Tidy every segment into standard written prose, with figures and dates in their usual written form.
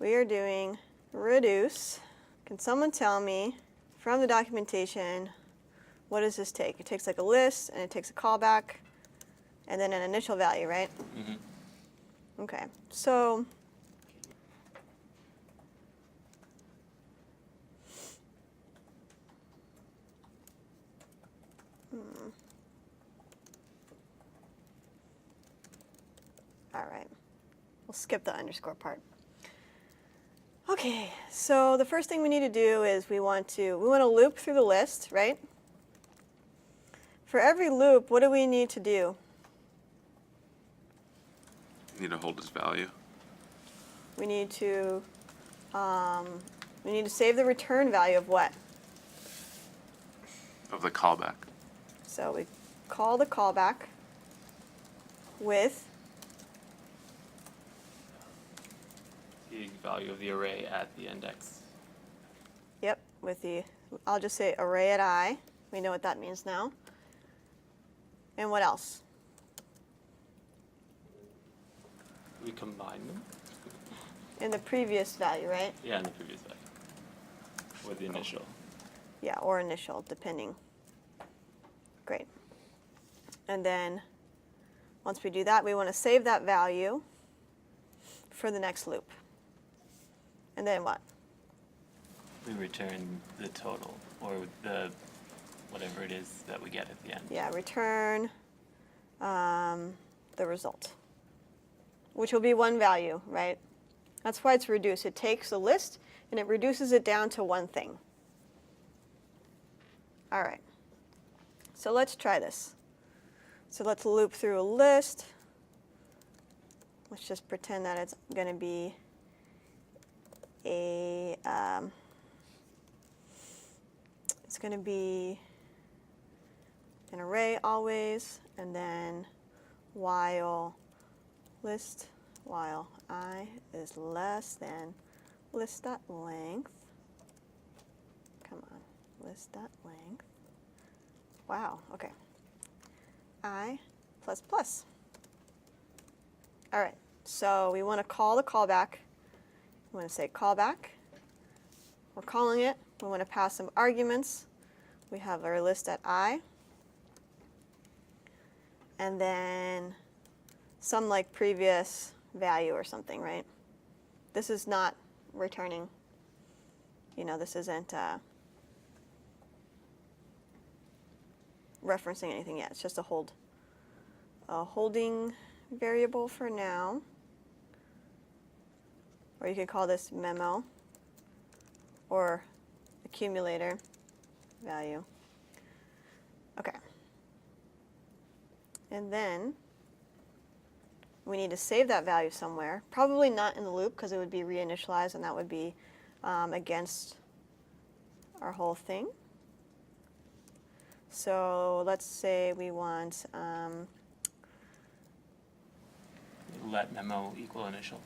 we are doing reduce. Can someone tell me from the documentation, what does this take? It takes like a list, and it takes a callback, and then an initial value, right? Mm-hmm. Okay, so all right, we'll skip the underscore part. Okay, so the first thing we need to do is we want to loop through the list, right? For every loop, what do we need to do? You need to hold its value. We need to save the return value of what? Of the callback. So we call the callback with The value of the array at the index. with the, I'll just say array at I. We know what that means now. And what else? We combine them. In the previous value, right? Yeah, in the previous value. With the initial. Yeah, or initial, depending. Great. And then once we do that, we want to save that value for the next loop. And then what? We return the total, or the whatever it is that we get at the end. Yeah, return the result, which will be one value, right? That's why it's reduced. It takes a list and it reduces it down to one thing. All right, so let's try this. So let's loop through a list. Let's just pretend that it's going to be an array always, and then while list, while I is less than list.length. Come on, list.length. Wow, okay. I plus plus. All right, so we want to call the callback. We want to say callback. We're calling it. We want to pass some arguments. We have our list at I. And then some like previous value or something, right? This is not returning, this isn't referencing anything yet. It's just a holding variable for now. Or you could call this memo or accumulator value. Okay. And then we need to save that value somewhere. Probably not in the loop because it would be reinitialized and that would be against our whole thing. So let's say we want Let memo equal initial.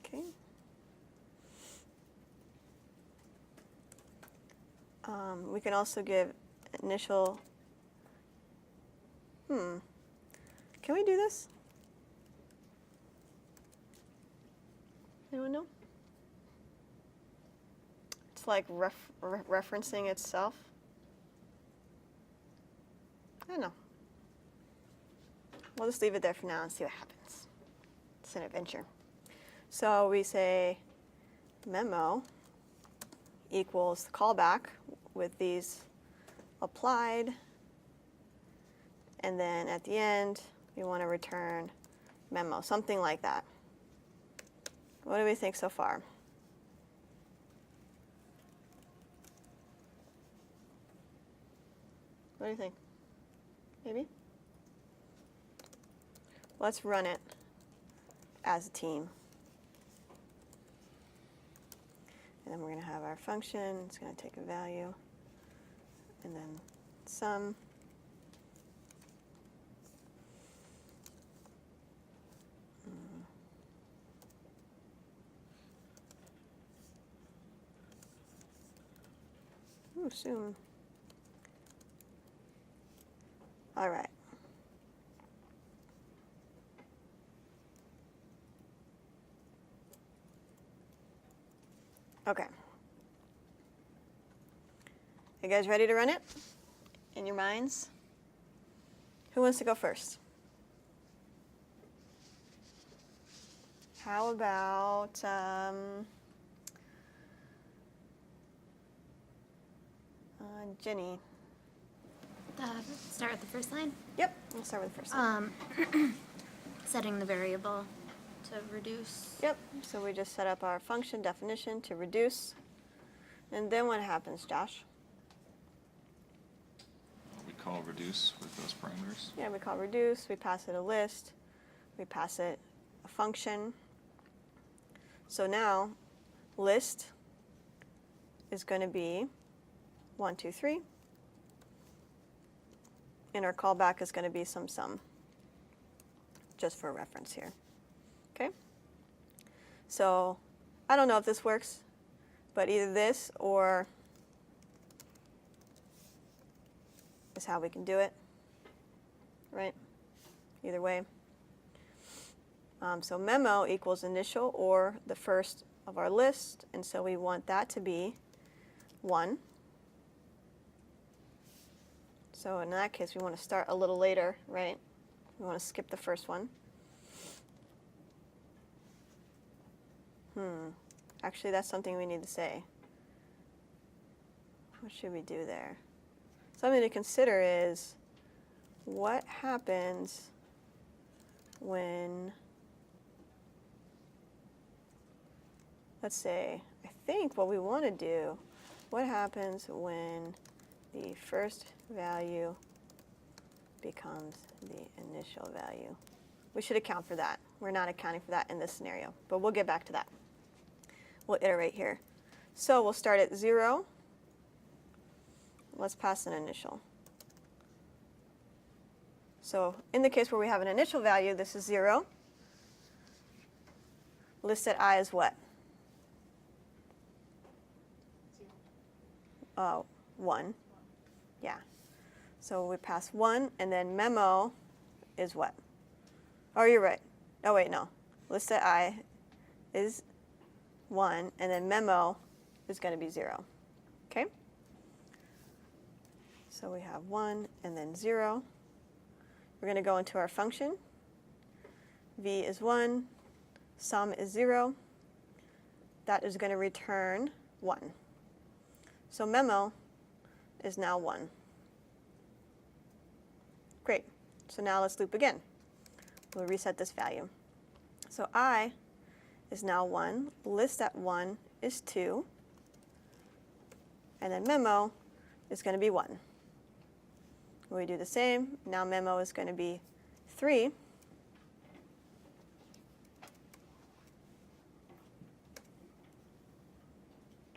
okay. We can also give initial. Can we do this? Anyone know? It's like referencing itself. I don't know. We'll just leave it there for now and see what happens. It's an adventure. So we say memo equals the callback with these applied. And then at the end, we want to return memo, something like that. What do we think so far? What do you think? Maybe? Let's run it as a team. And then we're going to have our function. It's going to take a value. And then sum. Ooh, soon. All right. Okay. You guys ready to run it in your minds? Who wants to go first? How about Jenny? Start with the first line. Yep, we'll start with the first one. Setting the variable to reduce. Yep, so we just set up our function definition to reduce. And then what happens, Josh? We call reduce with those parameters. Yeah, we call reduce, we pass it a list, we pass it a function. So now list is going to be 1, 2, 3. And our callback is going to be some sum, just for reference here. Okay? So I don't know if this works, but either this or is how we can do it, right? Either way. So memo equals initial or the first of our list, and so we want that to be 1. So in that case, we want to start a little later, right? We want to skip the first one. Actually, that's something we need to say. What should we do there? Something to consider is what happens when, let's say, I think what we want to do, what happens when the first value becomes the initial value? We should account for that. We're not accounting for that in this scenario, but we'll get back to that. We'll iterate here. So we'll start at 0. Let's pass an initial. So in the case where we have an initial value, this is 0. List at I is what? 1. Yeah. So we pass 1, and then memo is what? Oh, you're right. Oh, wait, no. List at I is 1, and then memo is going to be 0. Okay? So we have 1 and then 0. We're going to go into our function. V is 1. Sum is 0. That is going to return 1. So memo is now 1. Great. So now let's loop again. We'll reset this value. So I is now 1. List at 1 is 2. And then memo is going to be 1. We do the same. Now memo is going to be 3.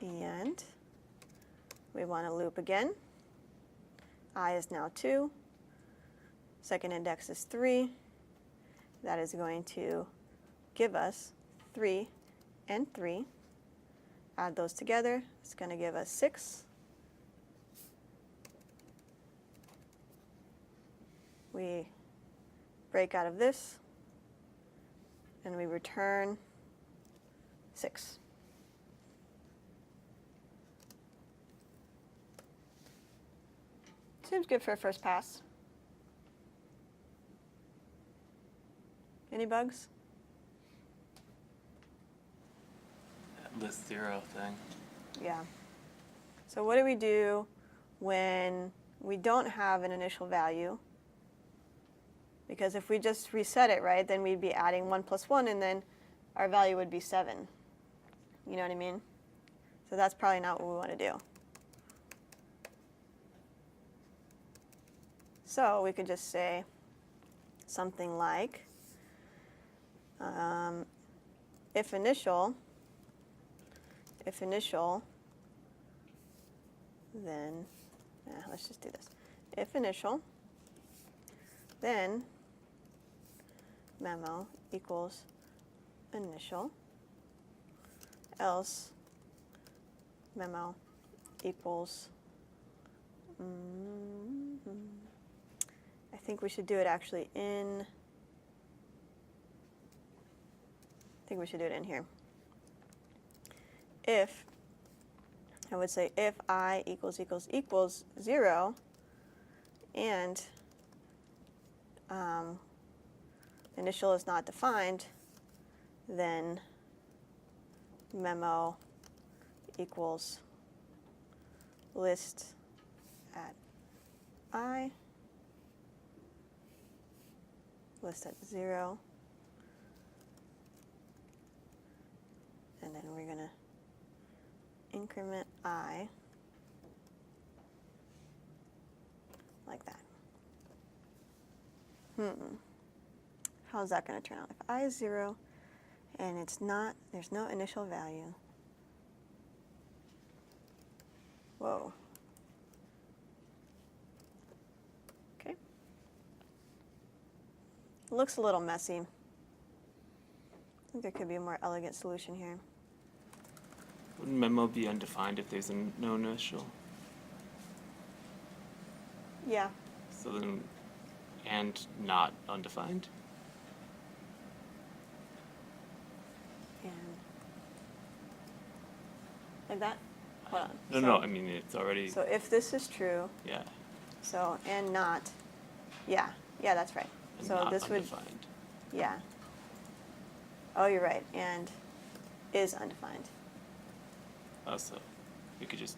And we want to loop again. I is now 2. Second index is 3. That is going to give us 3 and 3. Add those together. It's going to give us 6. We break out of this, and we return 6. Seems good for a first pass. Any bugs? That list 0 thing. Yeah. So what do we do when we don't have an initial value? Because if we just reset it, right, then we'd be adding 1 plus 1, and then our value would be 7. You know what I mean? So that's probably not what we want to do. So we could just say something like, if initial, then, let's just do this. If initial, then memo equals initial, else memo equals, I think we should do it actually in, I think we should do it in here. If I would say if I equals 0 and initial is not defined, then memo equals list at I, list at 0, and then we're going to increment I like that. How's that going to turn out? If I is 0 and it's not, there's no initial value. Whoa. Okay. It looks a little messy. I think there could be a more elegant solution here. Wouldn't memo be undefined if there's no initial? Yeah. So then, and not undefined? And like that? Hold on. No, no, I mean, it's already, So if this is true, yeah. so and not, yeah, that's right. And So not this would, undefined. yeah. Oh, you're right. And is undefined, Oh, so we could just,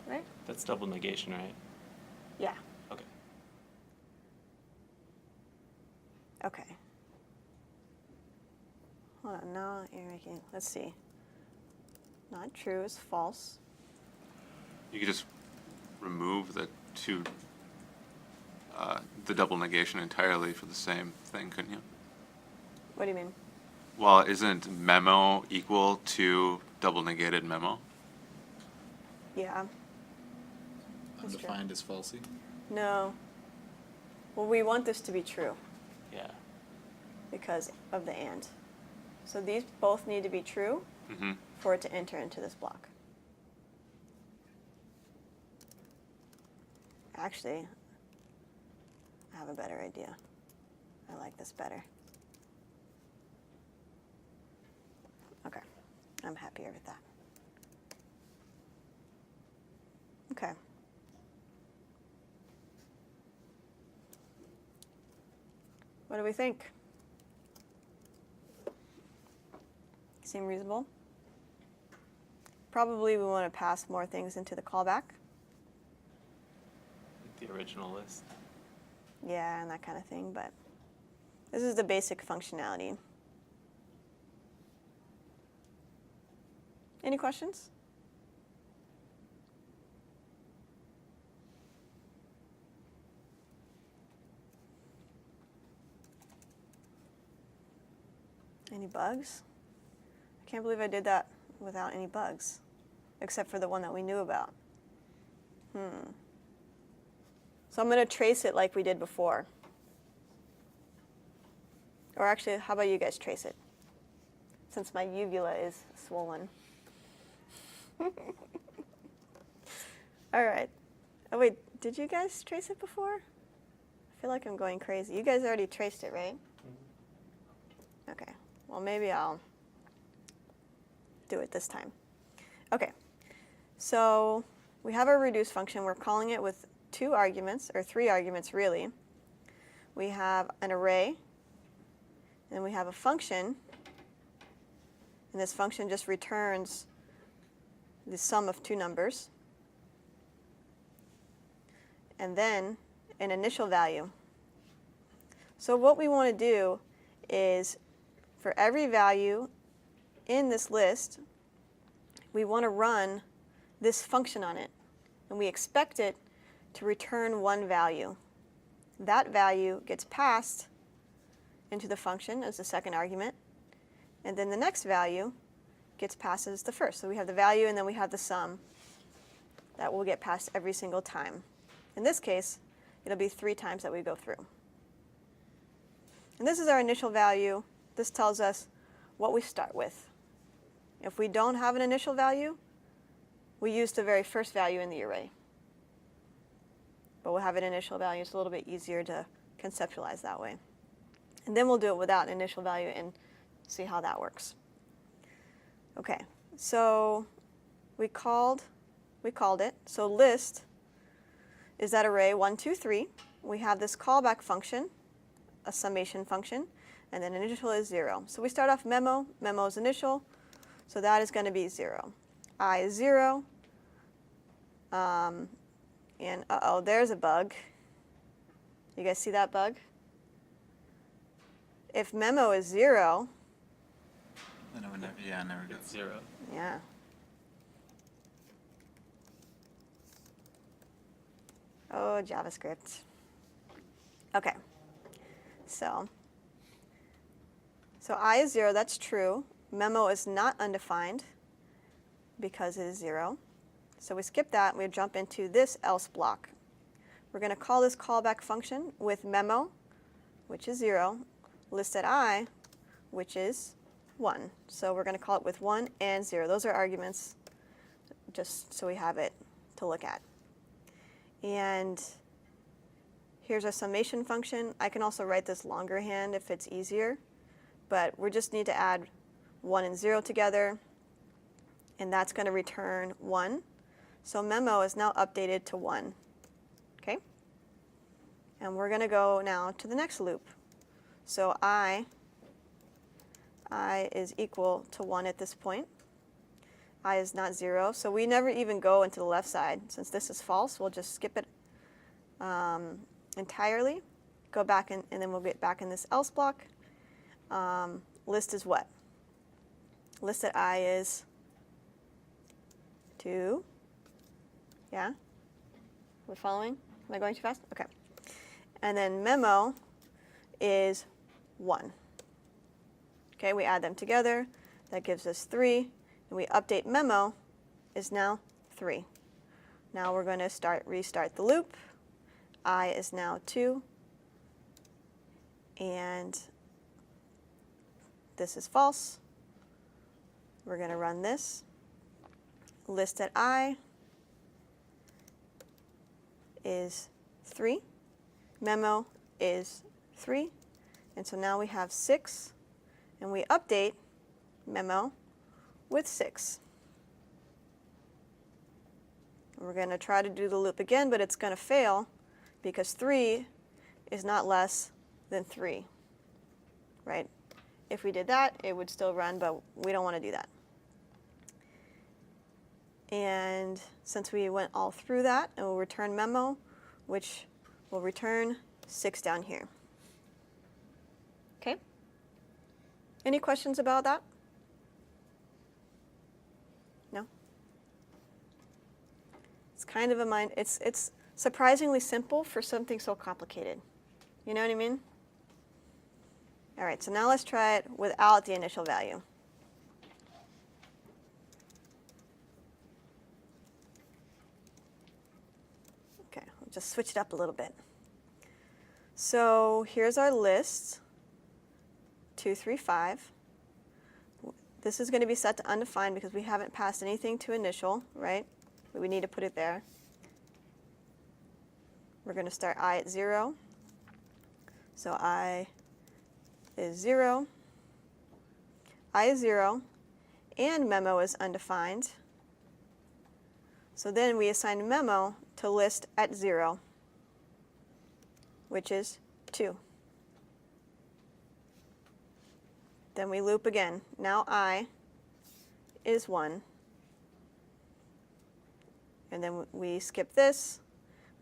right? that's double negation, right? Yeah. Okay. Okay. Hold on. Now you're making. Let's see. Not true is false. You could just remove the two, the double negation entirely for the same thing, couldn't you? What do you mean? Well, isn't memo equal to double negated memo? Yeah. That's true. Undefined is falsy. No. Well, we want this to be true Yeah. because of the and. So these both need to be true Mm-hmm. for it to enter into this block. Actually, I have a better idea. I like this better. Okay, I'm happier with that. Okay. What do we think? Seem reasonable? Probably we want to pass more things into the callback. The original list. Yeah, and that kind of thing, but this is the basic functionality. Any questions? Any bugs? I can't believe I did that without any bugs, except for the one that we knew about. So I'm going to trace it like we did before. Or actually, how about you guys trace it? Since my uvula is swollen. All right. Oh, wait, did you guys trace it before? I feel like I'm going crazy. You guys already traced it, right? Okay. Well, maybe I'll do it this time. Okay. So we have our reduce function. We're calling it with 2 arguments, or 3 arguments really. We have an array, and we have a function, and this function just returns the sum of 2 numbers, and then an initial value. So what we want to do is, for every value in this list, we want to run this function on it, and we expect it to return 1 value. That value gets passed into the function as the second argument, and then the next value gets passed as the first. So we have the value and then we have the sum that will get passed every single time. In this case, it'll be 3 times that we go through. And this is our initial value. This tells us what we start with. If we don't have an initial value, we use the very first value in the array. But we'll have an initial value. It's a little bit easier to conceptualize that way. And then we'll do it without an initial value and see how that works. Okay, so we called it. So list is that array 1, 2, 3. We have this callback function, a summation function, and then initial is 0. So we start off memo, memo is initial, so that is going to be 0. I is 0, and uh-oh, there's a bug. You guys see that bug? If memo is 0, Then it would never, yeah, never go. It's 0. yeah. Oh, JavaScript. Okay. So I is 0, that's true. Memo is not undefined because it is 0. So we skip that and we jump into this else block. We're going to call this callback function with memo, which is 0, list at I, which is 1. So we're going to call it with 1 and 0. Those are arguments, just so we have it to look at. And here's our summation function. I can also write this longer hand if it's easier, but we just need to add 1 and 0 together, and that's going to return 1. So memo is now updated to 1. Okay? And we're going to go now to the next loop. So I is equal to 1 at this point. I is not 0, so we never even go into the left side. Since this is false, we'll just skip it entirely, go back and then we'll get back in this else block. List is what? List at I is 2. Yeah? We're following? Am I going too fast? Okay. And then memo is 1. Okay, we add them together. That gives us 3. And we update memo is now 3. Now we're going to restart the loop. I is now 2. And this is false. We're going to run this. List at I is 3. Memo is 3. And so now we have 6. And we update memo with 6. We're going to try to do the loop again, but it's going to fail because 3 is not less than 3, right? If we did that, it would still run, but we don't want to do that. And since we went all through that, it will return memo, which will return 6 down here. Okay? Any questions about that? No? It's kind of it's surprisingly simple for something so complicated. You know what I mean? All right, so now let's try it without the initial value. Okay, we'll just switch it up a little bit. So here's our list, 2, 3, 5. This is going to be set to undefined because we haven't passed anything to initial, right? But we need to put it there. We're going to start I at 0. So I is 0. I is 0. And memo is undefined. So then we assign memo to list at 0, which is 2. Then we loop again. Now I is 1. And then we skip this.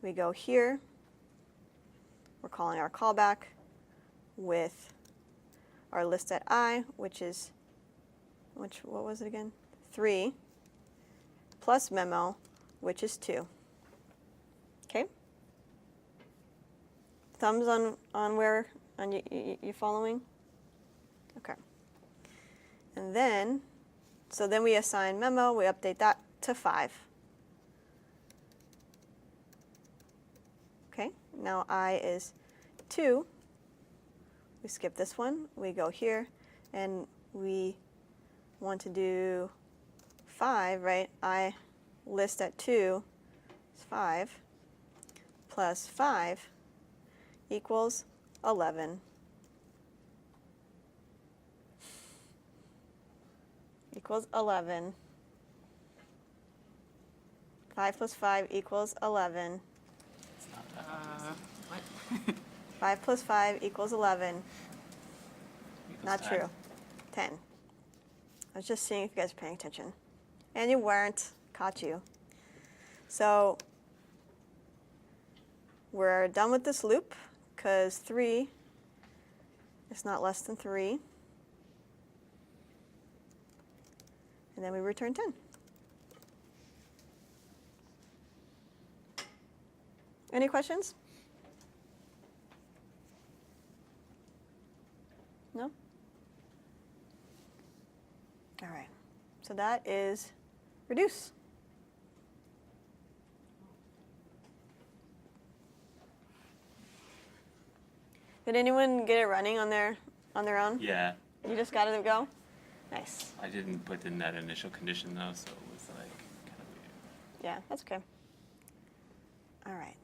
We go here. We're calling our callback with our list at I, which is, what was it again? 3, plus memo, which is 2. Okay? Thumbs on where, you following? Okay. And then, so then we assign memo, we update that to 5. Okay, now I is 2. We skip this one, we go here, and we want to do 5, right? I list at 2 is 5, plus 5 equals 11. Equals 11. 5 plus 5 equals 11. It's not that obvious. What? 5 plus 5 equals 11. Equals Not 10. true. 10. I was just seeing if you guys are paying attention. And you weren't. Caught you. So we're done with this loop because 3 is not less than 3. And then we return 10. Any questions? No? All right. So that is reduce. Did anyone get it running on their own? Yeah, You just got it to go? Nice. I didn't put in that initial condition though, so it was like kind of weird. Yeah, that's okay. All right.